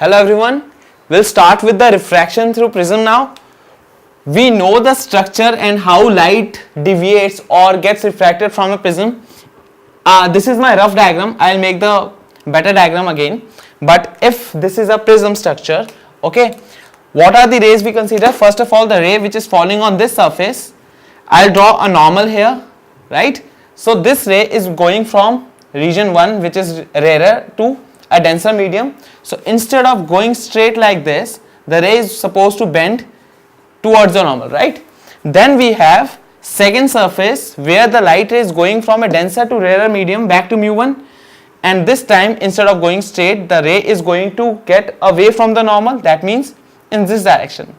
Hello everyone, we'll start with the refraction through prism now. We know the structure and how light deviates or gets refracted from a prism. This is my rough diagram. I'll make the better diagram again. But if this is a prism structure, okay, what are the rays we consider? First of all, the ray which is falling on this surface, I'll draw a normal here, right? So this ray is going from region 1, which is rarer, to a denser medium. So instead of going straight like this, the ray is supposed to bend towards the normal, right? Then we have second surface where the light ray is going from a denser to rarer medium back to mu1, and this time instead of going straight, the ray is going to get away from the normal, that means in this direction.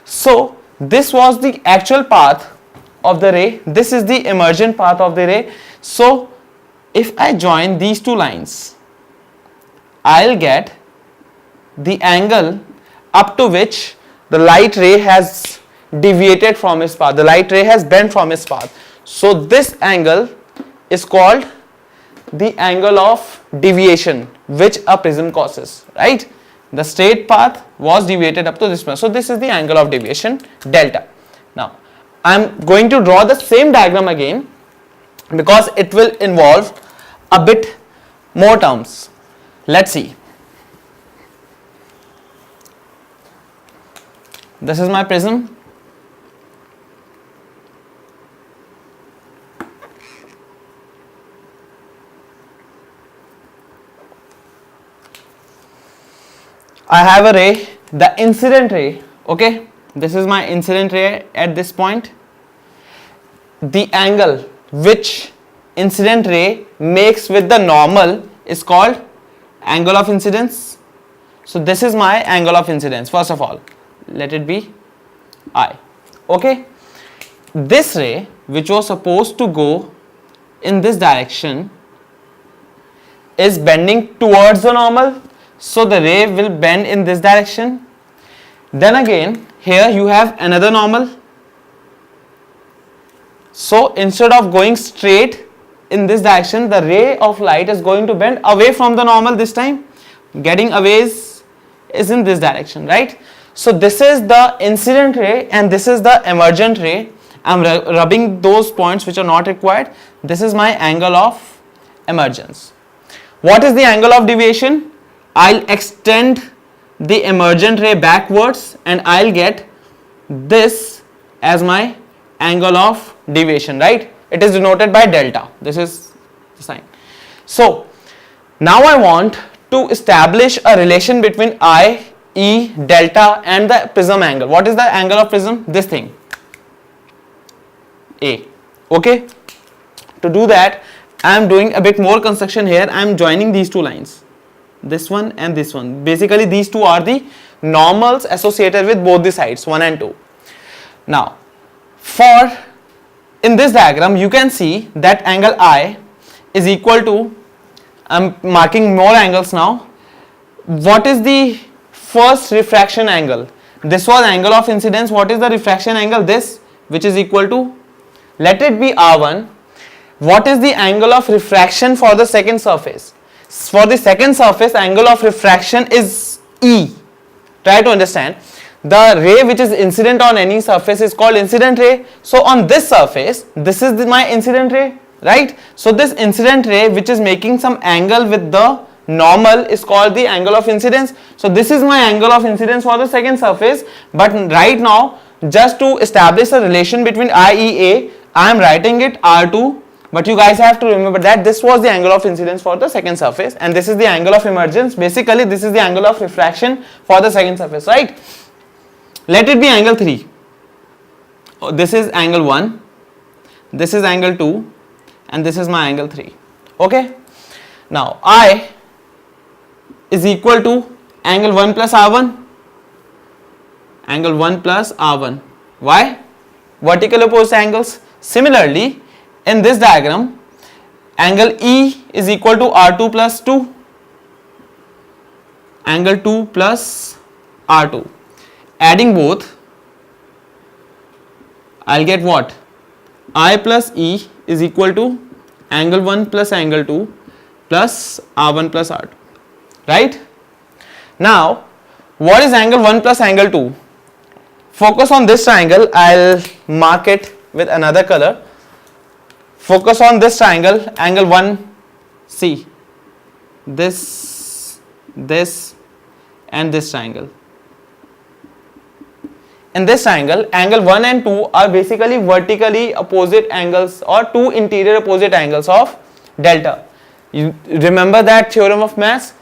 So this was the actual path of the ray, this is the emergent path of the ray. So if I join these two lines, I'll get the angle up to which the light ray has deviated from its path, the light ray has bent from its path. So this angle is called the angle of deviation which a prism causes, right? The straight path was deviated up to this point. So this is the angle of deviation, delta. Now I'm going to draw the same diagram again because it will involve a bit more terms. Let's see. This is my prism. I have a ray, the incident ray, okay, this is my incident ray at this point. The angle which incident ray makes with the normal is called angle of incidence. So this is my angle of incidence. First of all, let it be I, okay. This ray which was supposed to go in this direction is bending towards the normal, so the ray will bend in this direction. Then again here you have another normal, so instead of going straight in this direction, the ray of light is going to bend away from the normal. This time getting away is in this direction, right? So this is the incident ray and this is the emergent ray. I'm rubbing those points which are not required. This is my angle of emergence. What is the angle of deviation? I'll extend the emergent ray backwards and I'll get this as my angle of deviation, right? It is denoted by delta. This is the sign. So now I want to establish a relation between I, E, delta and the prism angle. What is the angle of prism? This thing, A, okay. To do that, I am doing a bit more construction here. I am joining these two lines, this one and this one. Basically these two are the normals associated with both the sides 1 and 2. Now in this diagram you can see that angle I is equal to, I am marking more angles now. What is the first refraction angle? This was angle of incidence. What is the refraction angle? This, which is equal to, let it be R1. What is the angle of refraction for the second surface? For the second surface, angle of refraction is E. Try to understand. The ray which is incident on any surface is called incident ray. So on this surface, this is my incident ray, right? So this incident ray which is making some angle with the normal is called the angle of incidence. So this is my angle of incidence for the second surface. But right now, just to establish a relation between IEA, I am writing it R2. But you guys have to remember that this was the angle of incidence for the second surface and this is the angle of emergence. Basically this is the angle of refraction for the second surface, right? Let it be angle 3. This is angle 1, this is angle 2 and this is my angle 3, okay. Now I is equal to angle 1 plus R1, angle 1 plus R1. Why? Vertical opposite angles. Similarly, in this diagram, angle E is equal to R2 plus 2, angle 2 plus R2. Adding both, I'll get what? I plus E is equal to angle 1 plus angle 2 plus R1 plus R2, right? Now, what is angle 1 plus angle 2? Focus on this triangle. I'll mark it with another color. Focus on this triangle, angle 1, see this, and this triangle. In this triangle, angle 1 and 2 are basically vertically opposite angles or two interior opposite angles of delta. You remember that theorem of mass?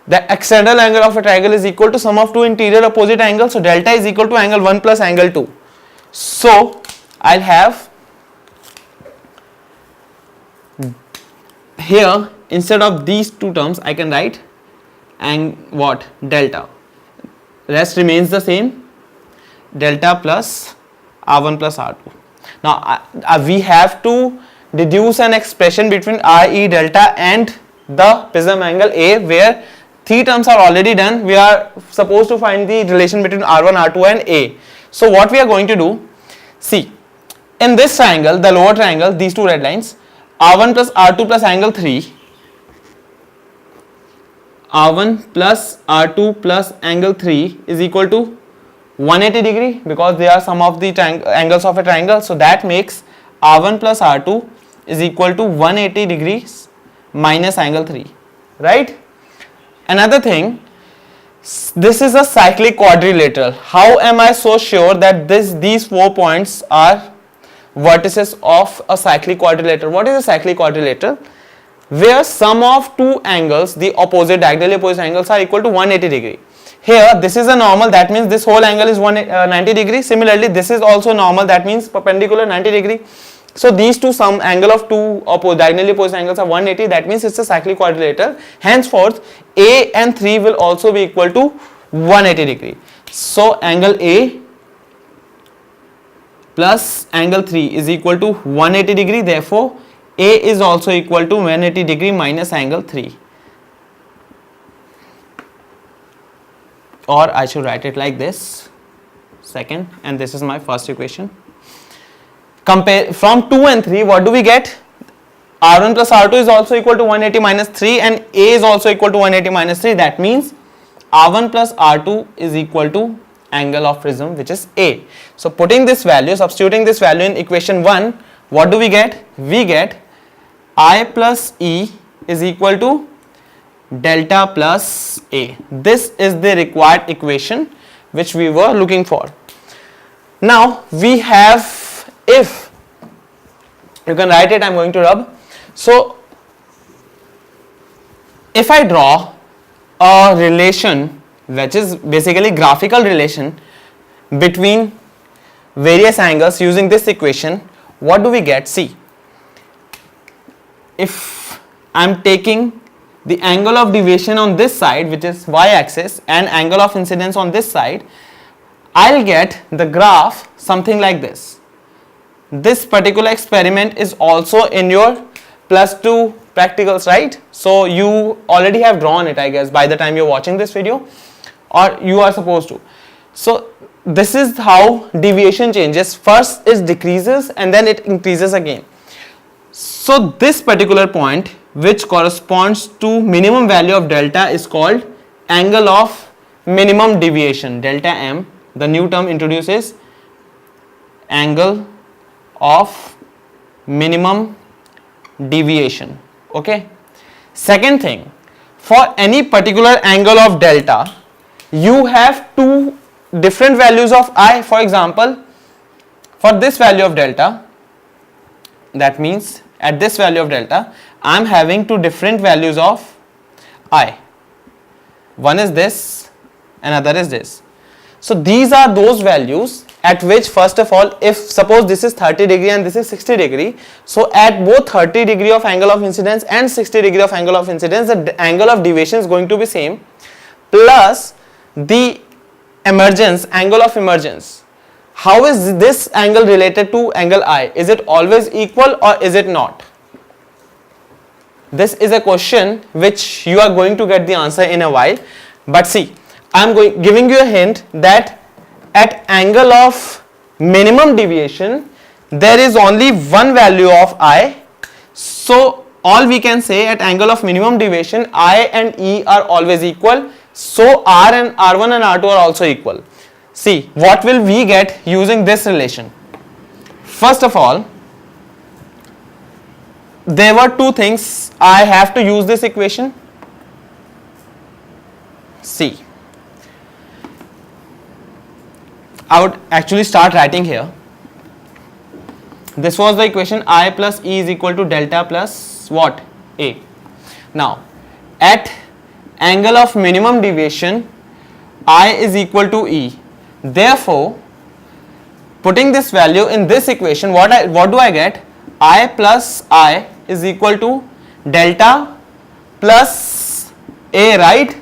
The external angle of a triangle is equal to sum of two interior opposite angles. So delta is equal to angle 1 plus angle 2. So I'll have here, instead of these two terms, I can write delta. Rest remains the same. Delta plus R1 plus R2. Now we have to deduce an expression between RE delta and the prism angle A, where three terms are already done. We are supposed to find the relation between R1, R2 and A. So what we are going to do, see, in this triangle, the lower triangle, these two red lines, R1 plus R2 plus angle 3, R1 plus R2 plus angle 3 is equal to 180 degree, because they are sum of the angles of a triangle. So that makes R1 plus R2 is equal to 180 degrees minus angle 3, right? Another thing, this is a cyclic quadrilateral. How am I so sure that these 4 points are vertices of a cyclic quadrilateral? What is a cyclic quadrilateral? Where sum of two angles, the opposite, diagonally opposite angles, are equal to 180 degree. Here this is a normal, that means this whole angle is 90 degree. Similarly, this is also normal, that means perpendicular 90 degree. So these two, sum angle of two diagonally opposite angles are 180, that means it's a cyclic quadrilateral. Henceforth, A and 3 will also be equal to 180 degree. So angle A plus angle 3 is equal to 180 degree. Therefore, A is also equal to 180 degree minus angle 3. Or I should write it like this, second, and this is my first equation. Compare from 2 and 3, what do we get? R1 plus R2 is also equal to 180 minus 3 and A is also equal to 180 minus 3. That means R1 plus R2 is equal to angle of prism, which is A. So putting this value, substituting this value in equation 1, what do we get? We get I plus E is equal to delta plus A. This is the required equation which we were looking for. Now we have, if you can write it, I am going to rub. So if I draw a relation, which is basically graphical relation between various angles using this equation, what do we get? See, if I am taking the angle of deviation on this side, which is y-axis, and angle of incidence on this side, I'll get the graph something like this. This particular experiment is also in your +2 practicals, right? So you already have drawn it, I guess, by the time you're watching this video, or you are supposed to. So this is how deviation changes. First it decreases and then it increases again. So this particular point, which corresponds to minimum value of delta, is called angle of minimum deviation, delta m. The new term introduces angle of minimum deviation. Okay. Second thing, for any particular angle of delta, you have two different values of I. For example, for this value of delta, that means at this value of delta, I am having two different values of I. One is this, another is this. So these are those values at which, first of all, if suppose this is 30 degree and this is 60 degree, so at both 30 degree of angle of incidence and 60 degree of angle of incidence, the angle of deviation is going to be same, plus the emergence, angle of emergence. How is this angle related to angle I? Is it always equal or is it not? This is a question which you are going to get the answer in a while. But see, I am giving you a hint that at angle of minimum deviation, there is only one value of I. So all we can say, at angle of minimum deviation, I and E are always equal. So R and R1 and R2 are also equal. See, what will we get using this relation? First of all, there were two things. I have to use this equation. See, I would actually start writing here. This was the equation I plus E is equal to delta plus what? A. Now, at angle of minimum deviation, I is equal to E. Therefore, putting this value in this equation, what do I get? I plus I is equal to delta plus A, right?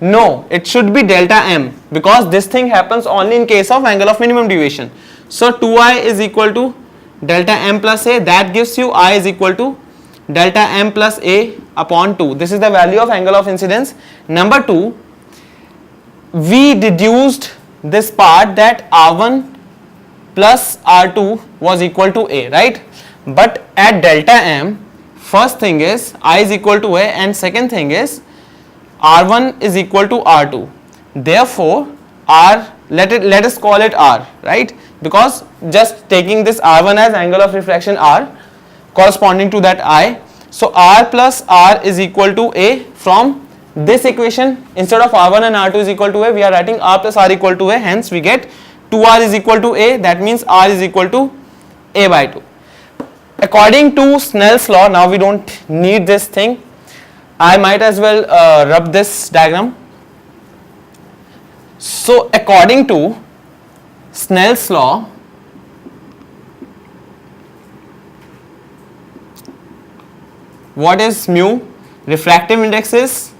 No, it should be delta M, because this thing happens only in case of angle of minimum deviation. So 2I is equal to delta M plus A. That gives you I is equal to delta M plus A upon 2. This is the value of angle of incidence. Number 2, we deduced this part that R1 plus R2 was equal to A, right? But at delta M, first thing is I is equal to A, and second thing is R1 is equal to R2. Therefore, let us call it R, right? Because just taking this R1 as angle of refraction R corresponding to that I. So R plus R is equal to A. From this equation, instead of R1 and R2 is equal to A, we are writing R plus R equal to A. Hence, we get 2R is equal to A. That means R is equal to A by 2. According to Snell's law, now we don't need this thing. I might as well rub this diagram. So according to Snell's law, what is mu? Refractive index is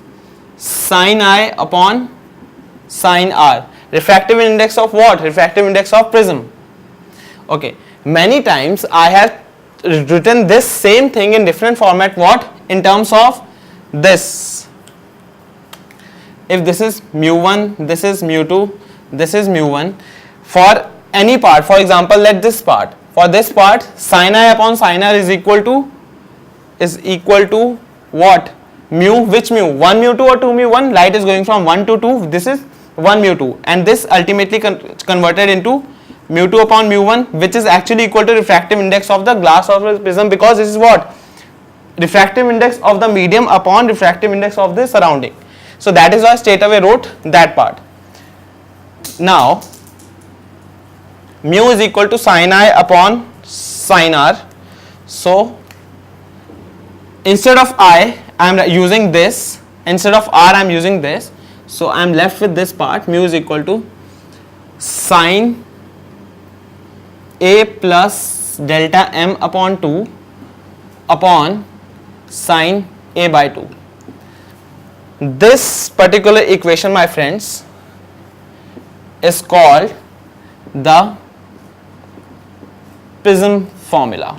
sin I upon sin R. Refractive index of what? Refractive index of prism. Okay, many times I have written this same thing in different format. What? In terms of this. If this is mu1, this is mu2, this is mu1. For any part, for example, let this part. For this part, sin I upon sin R is equal to what? Mu, which mu? 1 mu 2 or 2 mu 1? Light is going from 1 to 2. This is 1 mu 2, and this ultimately converted into mu 2 upon mu 1, which is actually equal to refractive index of the glass of the prism, because this is what? Refractive index of the medium upon refractive index of the surrounding. So that is why I straight away wrote that part. Now, mu is equal to sin I upon sin R. So instead of I am using this, instead of R I am using this. So I am left with this part. Mu is equal to sin A plus delta M upon 2 upon sin A by 2. This particular equation, my friends, is called the prism formula.